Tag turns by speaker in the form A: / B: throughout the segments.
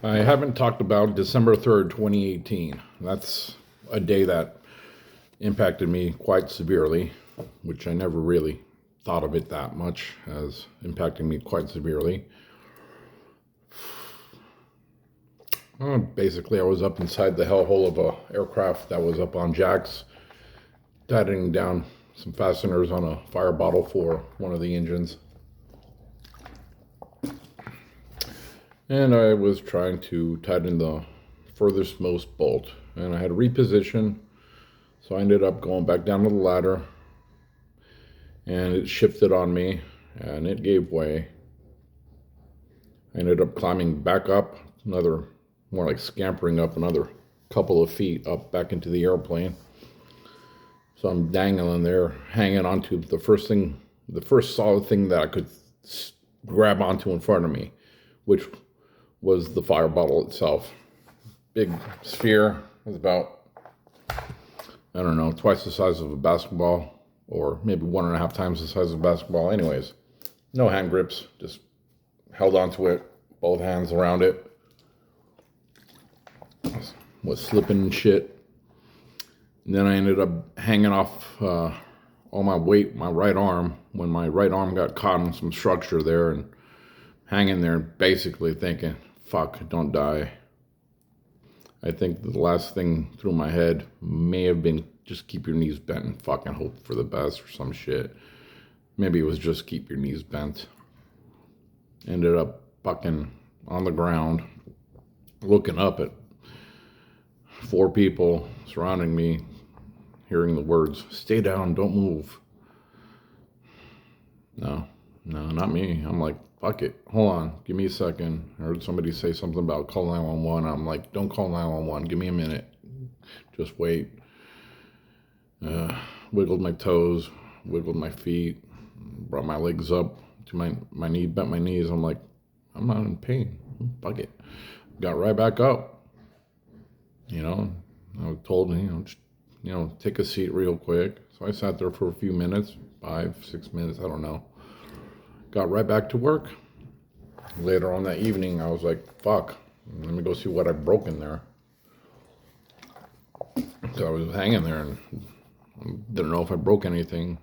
A: I haven't talked about December 3rd, 2018. That's a day that impacted me quite severely, which I never really thought of it that much as impacting me quite severely. Basically, I was up inside the hellhole of a aircraft that was up on jacks, tightening down some fasteners on a fire bottle for one of the engines. And I was trying to tighten the furthest most bolt. And I had to reposition, so I ended up going back down to the ladder, and it shifted on me, and it gave way. I ended up climbing back up, more like scampering up another couple of feet up back into the airplane. So I'm dangling there, hanging onto the first solid thing that I could grab onto in front of me, which was the fire bottle itself. Big sphere. It was about, I don't know, twice the size of a basketball, or maybe 1.5 times the size of a basketball. Anyways, no hand grips, just held onto it, both hands around it. Was slipping and shit. And then I ended up hanging off all my weight, my right arm, when my right arm got caught in some structure there, and hanging there basically thinking, fuck, don't die. I think the last thing through my head may have been just keep your knees bent and fucking hope for the best or some shit. Maybe it was just keep your knees bent. Ended up fucking on the ground, looking up at 4 people surrounding me, hearing the words, stay down, don't move. No, not me. I'm like, fuck it. Hold on. Give me a second. I heard somebody say something about call 911. I'm like, don't call 911. Give me a minute. Just wait. Wiggled my toes, wiggled my feet, brought my legs up to my knee, bent my knees. I'm like, I'm not in pain. Fuck it. Got right back up. I was told, just, take a seat real quick. So I sat there for a few minutes, 5, 6 minutes, I don't know. Got right back to work. Later on that evening, I was like, fuck, let me go see what I've broken there. So I was hanging there and didn't know if I broke anything.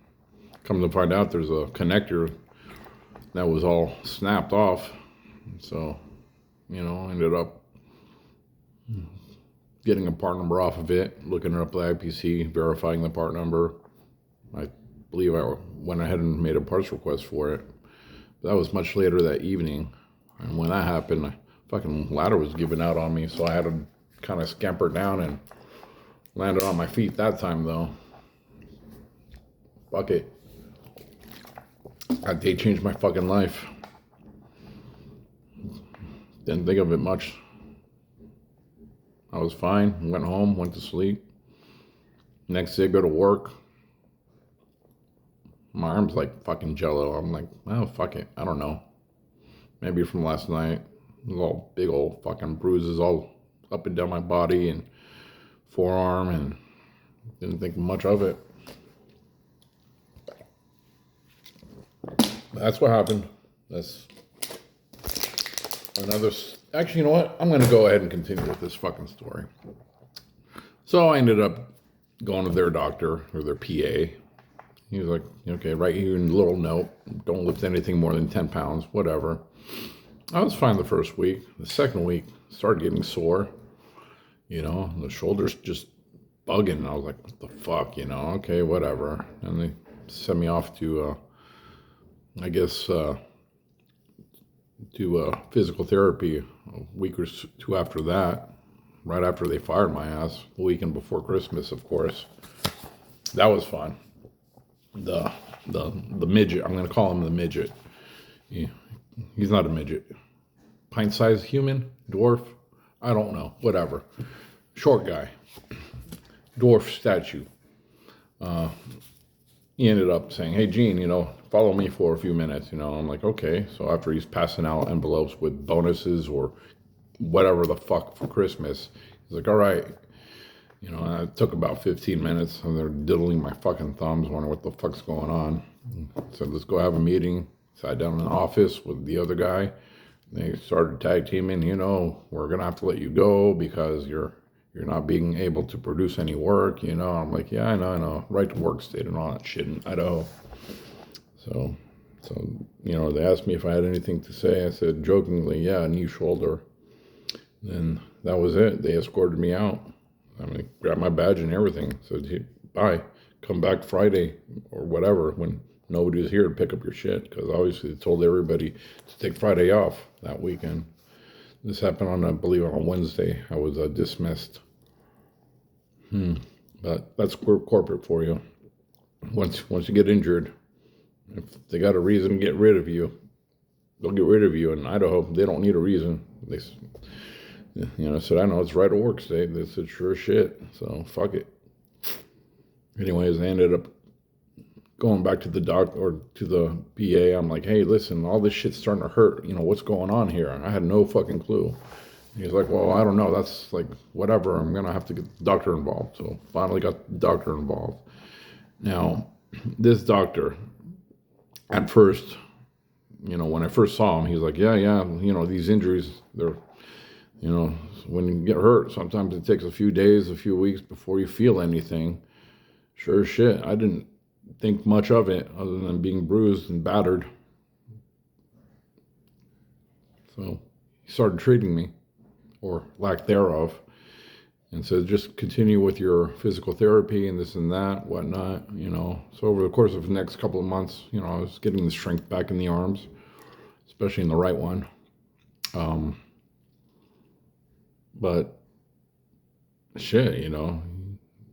A: Come to find out, there's a connector that was all snapped off. So, ended up getting a part number off of it, looking up the IPC, verifying the part number. I believe I went ahead and made a parts request for it. But that was much later that evening. And when that happened, the fucking ladder was giving out on me, so I had to kind of scamper down and landed on my feet that time, though. Fuck it. That day changed my fucking life. Didn't think of it much. I was fine. Went home, went to sleep. Next day, go to work. My arm's like fucking jello. I'm like, oh, fuck it. I don't know. Maybe from last night. All big old fucking bruises all up and down my body and forearm, and didn't think much of it. That's what happened. That's another. Actually, you know what? I'm going to go ahead and continue with this fucking story. So I ended up going to their doctor or their PA. He was like, okay, write you a little note. Don't lift anything more than 10 pounds, whatever. I was fine the first week. The second week, started getting sore. The shoulders just bugging. I was like, what the fuck, okay, whatever. And they sent me off to, to physical therapy a week or 2 after that, right after they fired my ass, the weekend before Christmas, of course. That was fun. The midget, I'm going to call him the midget. He's not a midget. Pint-sized human? Dwarf? I don't know. Whatever. Short guy. Dwarf statue. He ended up saying, hey, Gene, follow me for a few minutes. I'm like, okay. So after he's passing out envelopes with bonuses or whatever the fuck for Christmas, he's like, all right. And it took about 15 minutes, and they're diddling my fucking thumbs, wondering what the fuck's going on. So let's go have a meeting. Sat down in the office with the other guy. They started tag teaming, we're gonna have to let you go because you're not being able to produce any work, I'm like, yeah, I know. Right to work state and all that shit in Idaho. So they asked me if I had anything to say. I said jokingly, yeah, knee, shoulder. And that was it. They escorted me out. I mean, grabbed my badge and everything. Said, hey, bye. Come back Friday or whatever when nobody was here to pick up your shit. Because obviously they told everybody to take Friday off that weekend. This happened on, I believe, on Wednesday. I was dismissed. But that's corporate for you. Once you get injured, if they got a reason to get rid of you, they'll get rid of you. In Idaho, they don't need a reason. They, said, I know it's right to work state. They said, sure as shit. So fuck it. Anyways, I ended up going back to the doc or to the PA. I'm like, hey, listen, all this shit's starting to hurt. What's going on here? I had no fucking clue. He's like, well, I don't know. That's like, whatever. I'm going to have to get the doctor involved. So finally got the doctor involved. Now, this doctor, at first, when I first saw him, he was like, yeah, these injuries, they're, when you get hurt, sometimes it takes a few days, a few weeks before you feel anything. Sure as shit. I didn't think much of it other than being bruised and battered. So he started treating me, or lack thereof, and said, just continue with your physical therapy and this and that, whatnot, So over the course of the next couple of months, I was getting the strength back in the arms, especially in the right one. But shit,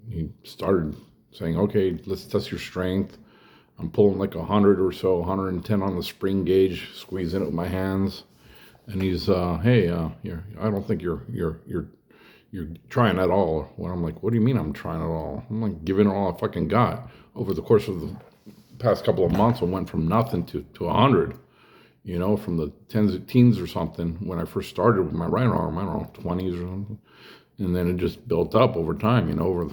A: he started saying, okay, let's test your strength. I'm pulling like 100 or so, 110 on the spring gauge, squeezing it with my hands. And he's, hey, I don't think you're trying at all. When I'm like, what do you mean I'm trying at all? I'm like giving it all I fucking got. Over the course of the past couple of months, I went from nothing to 100. From the teens or something when I first started with my right arm, I don't know, 20s or something. And then it just built up over time, over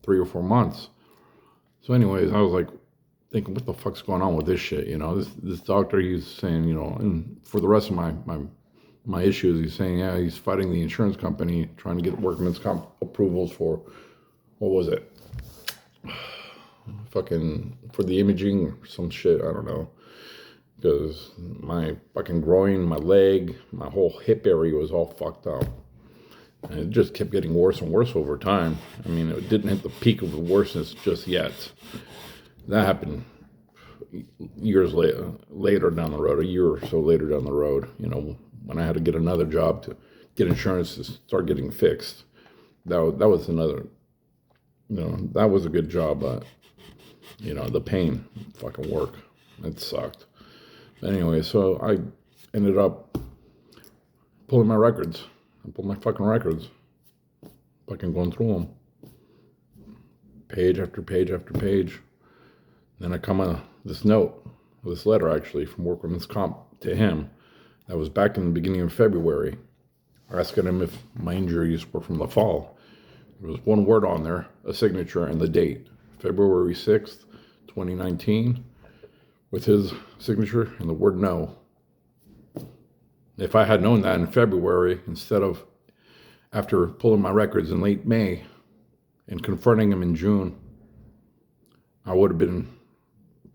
A: 3 or 4 months. So anyways, I was like thinking, what the fuck's going on with this shit? This doctor, he's saying, and for the rest of my issues, he's saying, yeah, he's fighting the insurance company, trying to get workman's comp approvals for, what was it? Fucking, for the imaging or some shit, I don't know. Because my fucking groin, my leg, my whole hip area was all fucked up. And it just kept getting worse and worse over time. I mean, it didn't hit the peak of the worseness just yet. That happened years later down the road, a year or so later down the road, when I had to get another job to get insurance to start getting fixed. That was another, that was a good job, but, the pain, fucking work, it sucked. Anyway, so I ended up pulling my records. I pulled my fucking records. Fucking going through them. Page after page after page. Then I come on this note, this letter actually, from Workman's Comp to him. That was back in the beginning of February. Asking him if my injuries were from the fall. There was one word on there, a signature, and the date. February 6th, 2019. With his signature and the word no. If I had known that in February, instead of after pulling my records in late May and confronting him in June, I would have been,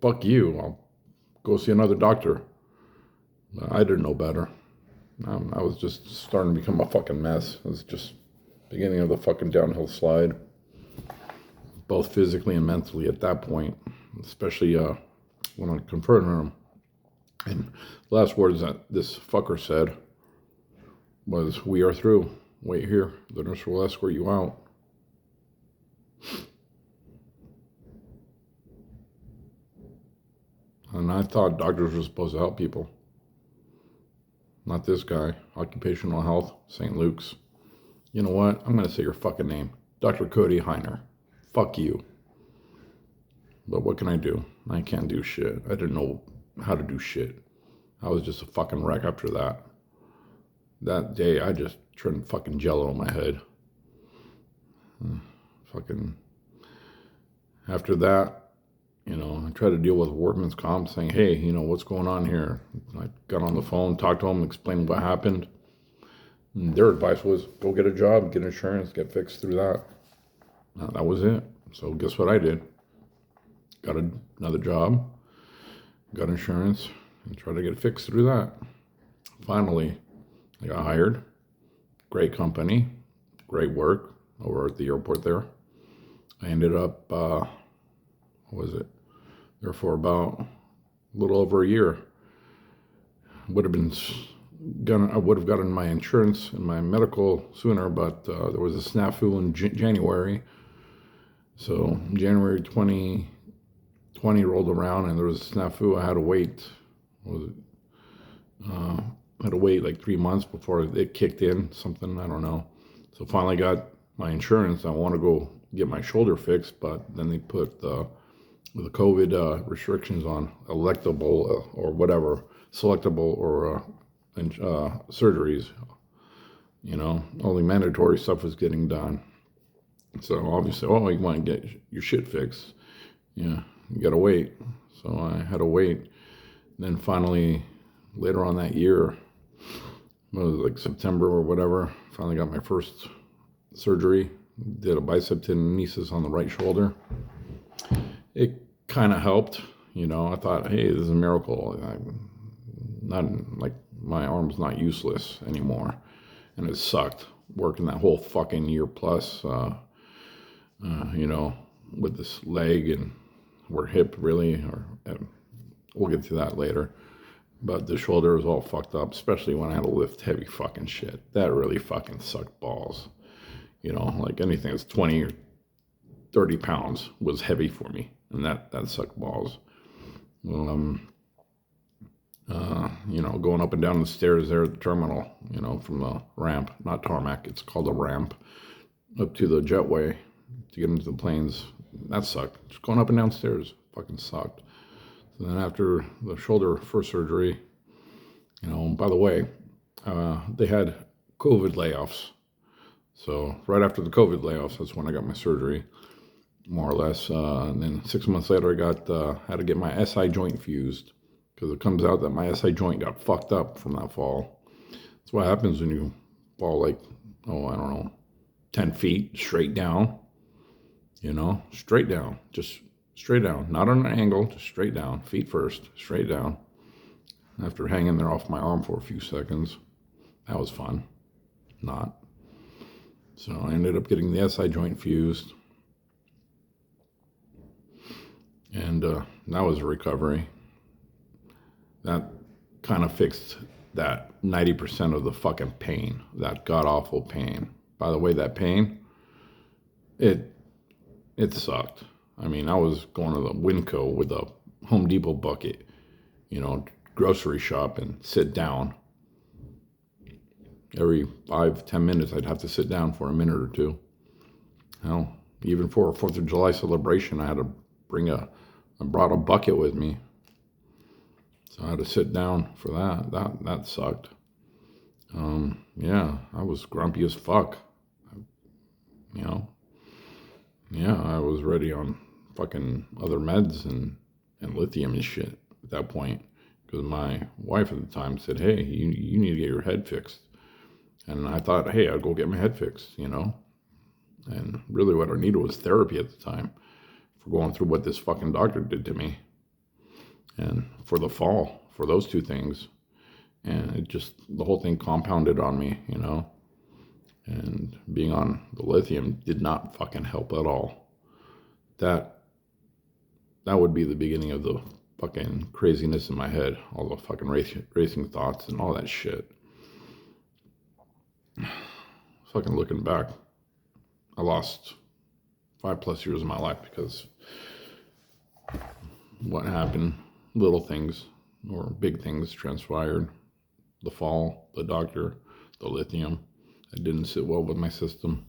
A: fuck you, I'll go see another doctor. But I didn't know better. I was just starting to become a fucking mess. It was just beginning of the fucking downhill slide, both physically and mentally at that point, especially when I confronted him. And the last words that this fucker said was, we are through. Wait here. The nurse will escort you out. And I thought doctors were supposed to help people. Not this guy. Occupational Health, St. Luke's. You know what? I'm going to say your fucking name. Dr. Cody Heiner. Fuck you. But what can I do? I can't do shit. I didn't know how to do shit. I was just a fucking wreck after that. That day, I just turned fucking jello in my head. Fucking. After that, I tried to deal with workman's comp saying, hey, what's going on here? I got on the phone, talked to them, explained what happened. And their advice was go get a job, get insurance, get fixed through that. That was it. So guess what I did? Got another job, got insurance, and tried to get fixed through that. Finally, I got hired. Great company, great work over at the airport there. I ended up, what was it? There for about a little over a year. Would have been I would have gotten my insurance and my medical sooner, but there was a snafu in January. So January 2020 rolled around, and there was a snafu. I had to wait. I had to wait like 3 months before it kicked in. Something, I don't know. So finally got my insurance. I want to go get my shoulder fixed, but then they put the COVID restrictions on electable or whatever, selectable or surgeries. Only mandatory stuff was getting done. So obviously, you want to get your shit fixed. Yeah, you gotta wait. So I had to wait. Then finally, later on that year, it was like September or whatever, finally got my first surgery. Did a bicep tendinosis on the right shoulder. It kind of helped. I thought, hey, this is a miracle. I'm not like my arm's not useless anymore. And it sucked working that whole fucking year plus, with this leg and or hip really, we'll get to that later. But the shoulder was all fucked up, especially when I had to lift heavy fucking shit. That really fucking sucked balls. Like anything that's 20 or 30 pounds was heavy for me. And that sucked balls. Going up and down the stairs there at the terminal, from the ramp, not tarmac, it's called a ramp, up to the jetway to get into the planes. That sucked. Just going up and down stairs fucking sucked. So then after the shoulder first surgery, by the way, they had COVID layoffs. So right after the COVID layoffs, that's when I got my surgery, more or less. And then 6 months later, I had to get my SI joint fused because it comes out that my SI joint got fucked up from that fall. That's what happens when you fall like, I don't know, 10 feet straight down, straight down, just straight down, not on an angle, just straight down, feet first, straight down. After hanging there off my arm for a few seconds, that was fun. Not. So I ended up getting the SI joint fused. And that was a recovery. That kind of fixed that 90% of the fucking pain, that god-awful pain. By the way, that pain, it sucked. I mean, I was going to the Winco with a Home Depot bucket, grocery shop and sit down. Every 5-10 minutes, I'd have to sit down for a minute or two. Hell, even for a 4th of July celebration, I had to I brought a bucket with me. So I had to sit down for that. That sucked. Yeah, I was grumpy as fuck. Yeah, I was ready on fucking other meds and lithium and shit at that point. Because my wife at the time said, hey, you need to get your head fixed. And I thought, hey, I'd go get my head fixed, And really what I needed was therapy at the time for going through what this fucking doctor did to me. And for the fall, for those two things. And the whole thing compounded on me, And being on the lithium did not fucking help at all. That would be the beginning of the fucking craziness in my head. All the fucking racing thoughts and all that shit. Fucking looking back, I lost 5+ years of my life because what happened, little things or big things transpired. The fall, the doctor, the lithium. It didn't sit well with my system.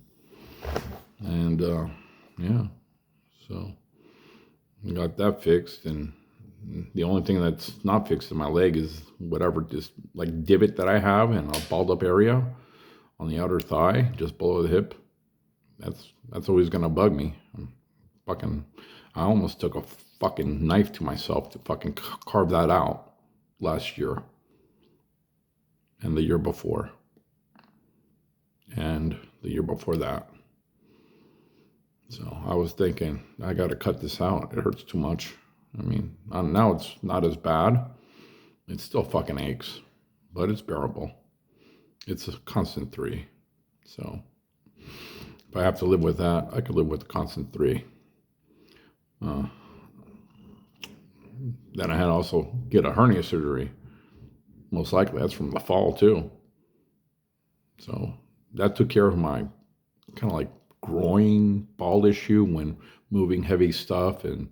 A: And, yeah, so I got that fixed. And the only thing that's not fixed in my leg is whatever, just like divot that I have in a balled up area on the outer thigh, just below the hip. That's always going to bug me. I almost took a fucking knife to myself to fucking carve that out last year and the year before and the year before that. So I was thinking, I got to cut this out. It hurts too much. I mean, now it's not as bad. It still fucking aches, but it's bearable. It's a constant 3. So if I have to live with that, I could live with the constant 3. Then I had to also get a hernia surgery. Most likely that's from the fall too. So that took care of my kind of like groin ball issue when moving heavy stuff and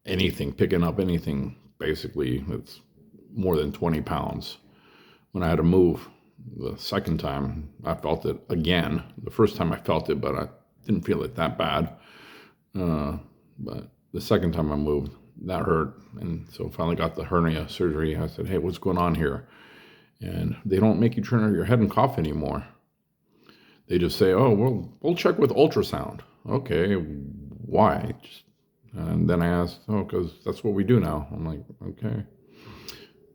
A: anything, picking up anything basically that's more than 20 pounds. When I had to move the second time, I felt it again. The first time I felt it, but I didn't feel it that bad. But the second time I moved, that hurt. And so finally got the hernia surgery. I said, hey, what's going on here? And they don't make you turn your head and cough anymore. They just say, oh, well, we'll check with ultrasound. Okay, why? And then I asked, oh, because that's what we do now. I'm like, okay.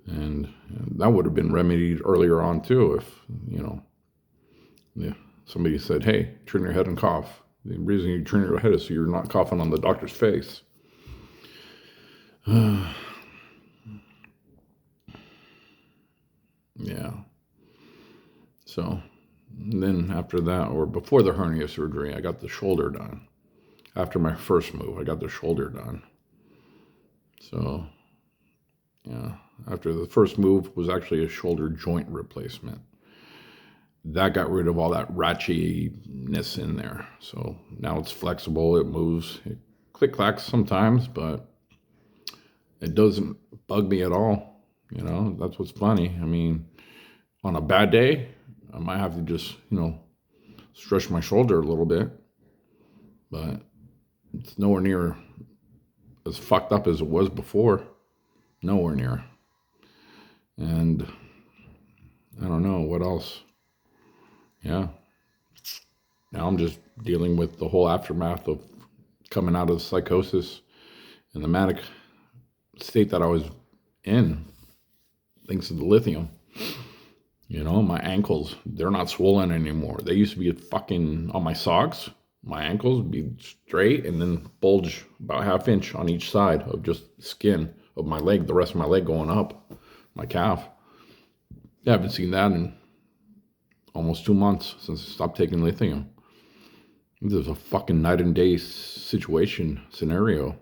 A: And that would have been remedied earlier on too if, somebody said, hey, turn your head and cough. The reason you turn your head is so you're not coughing on the doctor's face. Yeah. So then after that, or before the hernia surgery, I got the shoulder done. After my first move, I got the shoulder done. So, yeah, after the first move was actually a shoulder joint replacement. That got rid of all that ratchetness in there. So now it's flexible, it moves, it click-clacks sometimes, but it doesn't bug me at all. That's what's funny. I mean, on a bad day, I might have to just, stretch my shoulder a little bit, but it's nowhere near as fucked up as it was before. Nowhere near. And I don't know what else. Yeah. Now I'm just dealing with the whole aftermath of coming out of psychosis and the manic state that I was in, thanks to the lithium. My ankles, they're not swollen anymore. They used to be fucking on my socks. My ankles would be straight and then bulge about 1/2 inch on each side of just skin of my leg, the rest of my leg going up, my calf. I haven't seen that in almost 2 months since I stopped taking lithium. This is a fucking night and day scenario.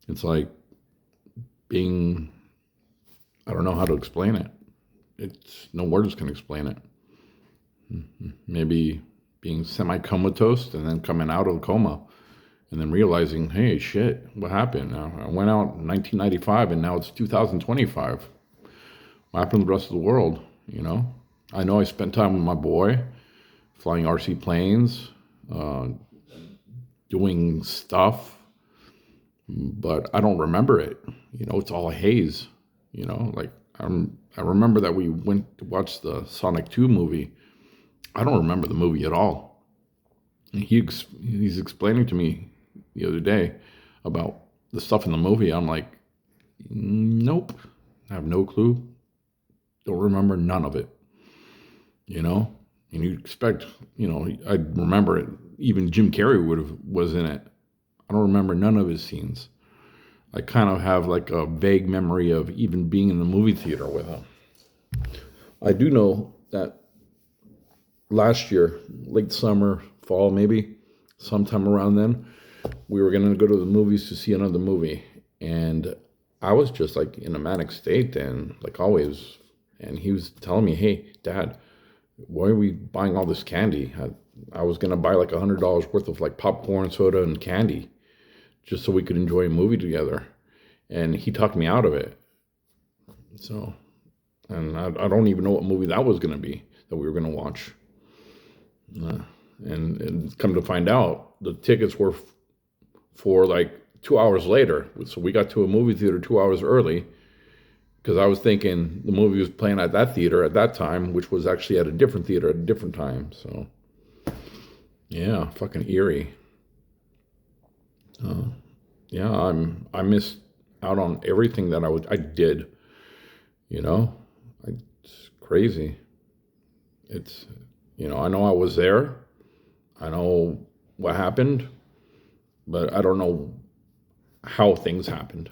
A: It's like being, I don't know how to explain it. It's no words can explain it. Maybe being semi-comatose and then coming out of the coma and then realizing, hey, shit, what happened? I went out in 1995 and now it's 2025. What happened to the rest of the world? I know I spent time with my boy, flying RC planes, doing stuff, but I don't remember it. It's all a haze. I remember that we went to watch the Sonic 2 movie. I don't remember the movie at all. And he's explaining to me the other day about the stuff in the movie. I'm like, nope, I have no clue. Don't remember none of it. And you'd expect, I'd remember it. Even Jim Carrey was in it. I don't remember none of his scenes. I kind of have like a vague memory of even being in the movie theater with him. I do know that last year, late summer, fall maybe, sometime around then, we were going to go to the movies to see another movie. And I was just like in a manic state then, like always. And he was telling me, hey, Dad, why are we buying all this candy? I was going to buy like $100 worth of like popcorn, soda, and candy just so we could enjoy a movie together. And he talked me out of it. So, and I don't even know what movie that was going to be that we were going to watch. And come to find out, the tickets were for like 2 hours later. So we got to a movie theater 2 hours early because I was thinking the movie was playing at that theater at that time, which was actually at a different theater at a different time. So, yeah, fucking eerie. yeah, I missed out on everything that I did, you know? It's crazy. It's, I know I was there. I know what happened, but I don't know how things happened.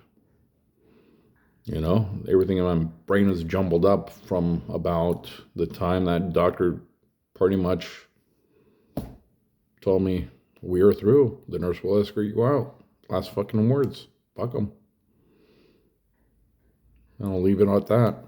A: Everything in my brain is jumbled up from about the time that doctor pretty much told me, we're through. The nurse will escort you out. Last fucking words. Fuck them. And I'll leave it at that.